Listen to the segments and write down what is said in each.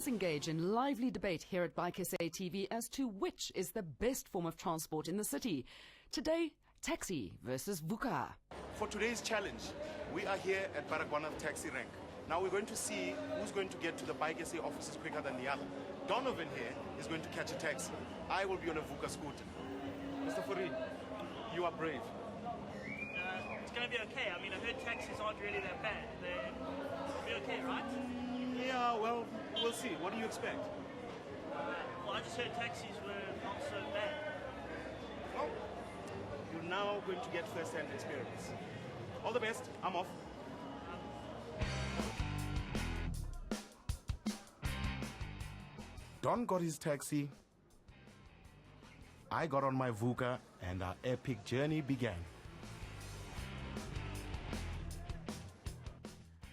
always engage in lively debate here at Bike SA TV as to which is the best form of transport in the city. Today, taxi versus Vuka. For today's challenge, we are here at Vuka and Taxi rank. Now we're going to see who's going to get to the Bike SA offices quicker than the other. Donovan here is going to catch a taxi. I will be on a Vuka scooter. Mr. Fourie, you are brave. It's going to be okay. I mean, I heard taxis aren't really that bad. They'll be okay, right? Yeah, well, we'll see. What do you expect? Well, I just heard taxis were not so bad. Well, you're now going to get first-hand experience. All the best. I'm off. Don got his taxi. I got on my Vuka, and our epic journey began.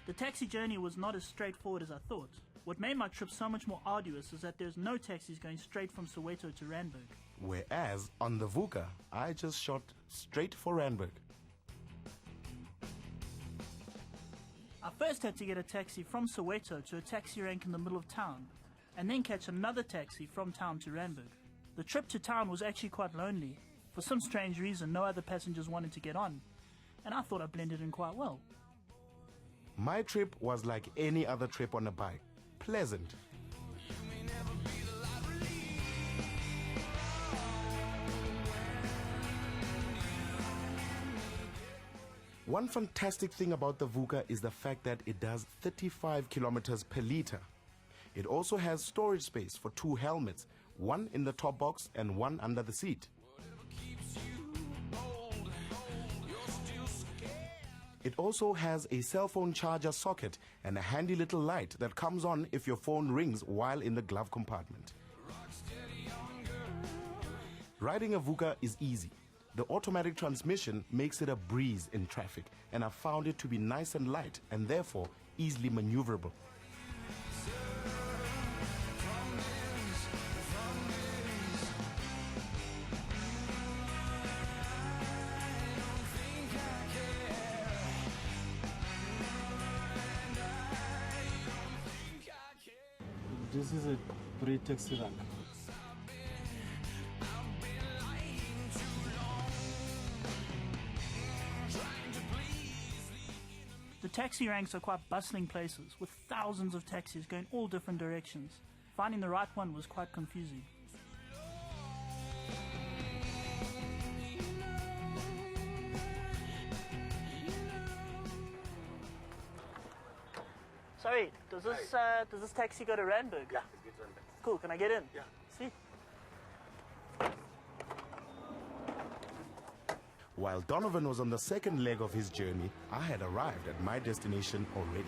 The taxi journey was not as straightforward as I thought. What made my trip so much more arduous is that there's no taxis going straight from Soweto to Randburg. Whereas on the Vuka, I just shot straight for Randburg. I first had to get a taxi from Soweto to a taxi rank in the middle of town, and then catch another taxi from town to Randburg. The trip to town was actually quite lonely. For some strange reason, no other passengers wanted to get on, and I thought I blended in quite well. My trip was like any other trip on a bike. Pleasant. One fantastic thing about the Vuka is the fact that it does 35 kilometers per liter. It also has storage space for 2 helmets, one in the top box and one under the seat. It also has a cell phone charger socket and a handy little light that comes on if your phone rings while in the glove compartment. Riding a Vuka is easy. The automatic transmission makes it a breeze in traffic, and I found it to be nice and light and therefore easily maneuverable. This is a pre-taxi rank. The taxi ranks are quite bustling places, with thousands of taxis going all different directions. Finding the right one was quite confusing. Sorry, does this taxi go to Randburg? Yeah, it's good to Randburg. Cool, can I get in? Yeah. See? While Donovan was on the second leg of his journey, I had arrived at my destination already.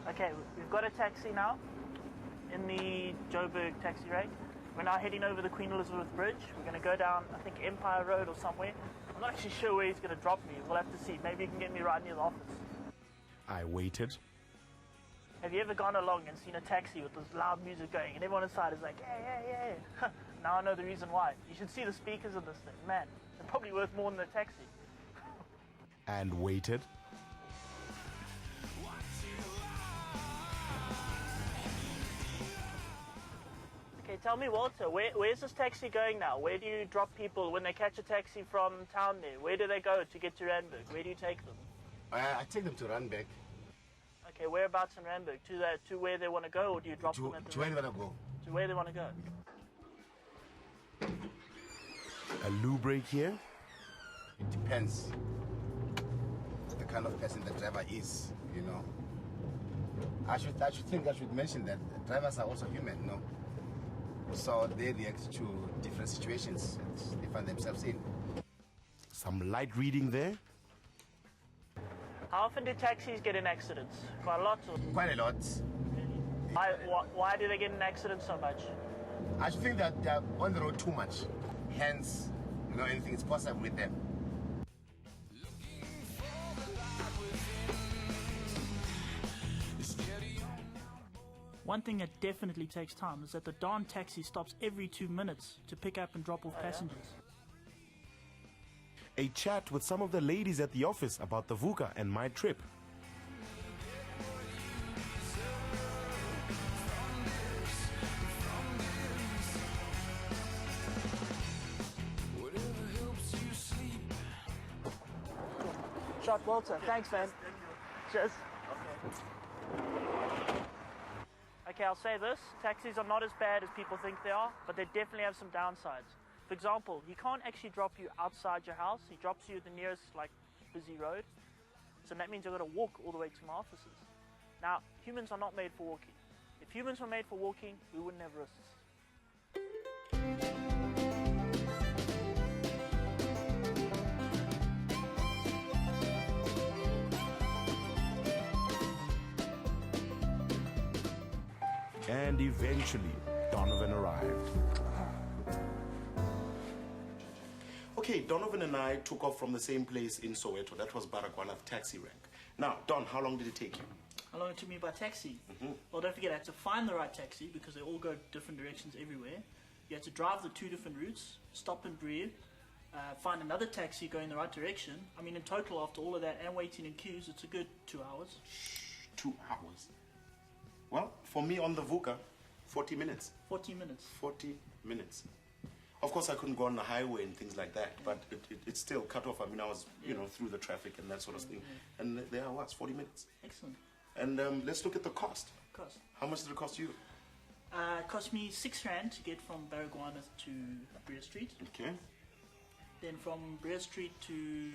Okay, we've got a taxi now in the Joburg taxi rank. We're now heading over the Queen Elizabeth Bridge. We're going to go down, I think, Empire Road or somewhere. I'm not actually sure where he's going to drop me. We'll have to see. Maybe he can get me right near the office. I waited. Have you ever gone along and seen a taxi with this loud music going and everyone inside is like, yeah. Now I know the reason why. You should see the speakers of this thing. Man, they're probably worth more than the taxi. And waited. Okay, tell me, Walter, where's this taxi going now? Where do you drop people when they catch a taxi from town there? Where do they go to get to Randburg? Where do you take them? I take them to Randburg. Okay, whereabouts in Randburg? To where they want to go, or do you drop them at the to where they want to go. To where they want to go. A loo break here. It depends the kind of person the driver is, you know. I should mention that drivers are also human, no? So they react to different situations that they find themselves in. Some light reading there. How often do taxis get in accidents? Quite a lot? Or? Quite a lot. Why do they get in accidents so much? I think that they're on the road too much. Hence, you know, anything is possible with them. One thing that definitely takes time is that the darn taxi stops every 2 minutes to pick up and drop off passengers. A chat with some of the ladies at the office about the Vuka and my trip. Shot Walter, thanks man. Cheers. Okay, I'll say this, taxis are not as bad as people think they are, but they definitely have some downsides. For example, he can't actually drop you outside your house, he drops you at the nearest busy road. So that means you've got to walk all the way to my offices. Now, humans are not made for walking. If humans were made for walking, we wouldn't have risks. And eventually, Donovan arrived. Okay, Donovan and I took off from the same place in Soweto. That was Baragwanath taxi rank. Now, Don, how long did it take you? How long it took me by taxi? Well, don't forget, I had to find the right taxi because they all go different directions everywhere. You had to drive the 2 different routes, stop and breathe, find another taxi going the right direction. I mean, in total, after all of that and waiting in queues, it's a good 2 hours. 2 hours. Well, for me on the Vuka, 40 minutes. 40 minutes. 40 minutes. Of course, I couldn't go on the highway and things like that, but it still cut off. I mean, I was, through the traffic and that sort of thing. And there I was, 40 minutes. Excellent. And let's look at the cost. Cost. How much did it cost you? It cost me R6 to get from Baragwanath to Breer Street. Okay. Then from Breer Street to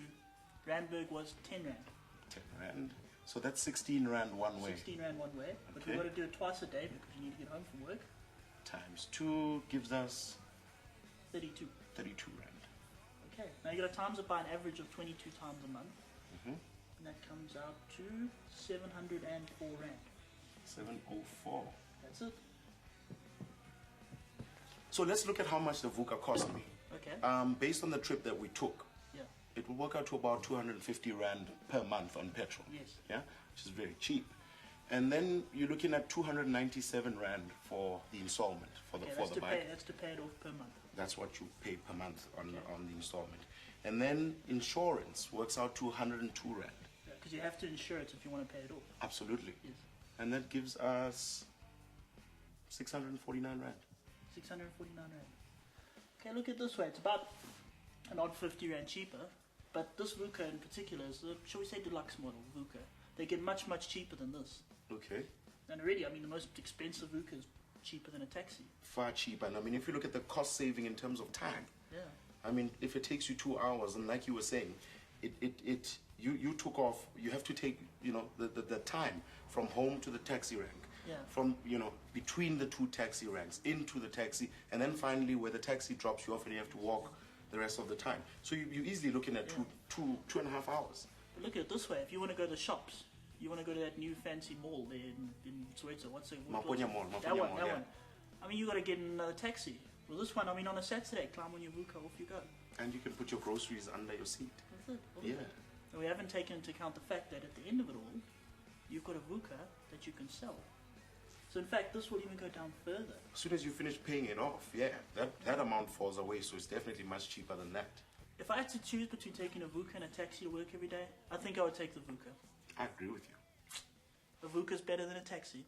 Randburg was R10. 10 Rand. So that's 16 Rand one way. 16 Rand one way. But Okay. we've got to do it twice a day because you need to get home from work. Times 2 gives us 32. 32 Rand. Okay. Now you got to times it by an average of 22 times a month. Mhm. And that comes out to 704 Rand. 704. That's it. So let's look at how much the Vuka cost me. Okay. Based on the trip that we took, Yeah. it will work out to about 250 Rand per month on petrol. Yes. Yeah, which is very cheap. And then you're looking at 297 Rand for the installment for the Okay, for that's the to bike. pay. That's to pay it off per month. That's what you pay per month on the installment. And then insurance works out to 102 Rand. Because you have to insure it if you want to pay it off. Absolutely. Yes. And that gives us 649 Rand. 649 Rand. Okay, look at it this way. It's about an odd 50 Rand cheaper. But this Vuka in particular is the, shall we say, deluxe model Vuka. They get much, much cheaper than this. Okay. And already, I mean, the most expensive Vuka is cheaper than a taxi. Far cheaper. And I mean, if you look at the cost saving in terms of time, Yeah. I mean, if it takes you 2 hours, and like you were saying, you took off, you have to take, the time from home to the taxi rank. Yeah. From, between the 2 taxi ranks, into the taxi, and then finally where the taxi drops you off and you have to walk the rest of the time. So you're easily looking at two and a half hours. But look at it this way. If you want to go to the shops, you want to go to that new fancy mall there in Soweto. What's it? Maponya Mall. That one, that yeah. one. I mean, you got to get in another taxi. Well, this one, I mean, on a Saturday, climb on your Vuka, off you go. And you can put your groceries under your seat. That's it. all of Yeah. it. And we haven't taken into account the fact that at the end of it all, you've got a Vuka that you can sell. So in fact, this will even go down further. As soon as you finish paying it off, that amount falls away, so it's definitely much cheaper than that. If I had to choose between taking a Vuka and a taxi to work every day, I think I would take the Vuka. I agree with you. A Vuka's better than a taxi.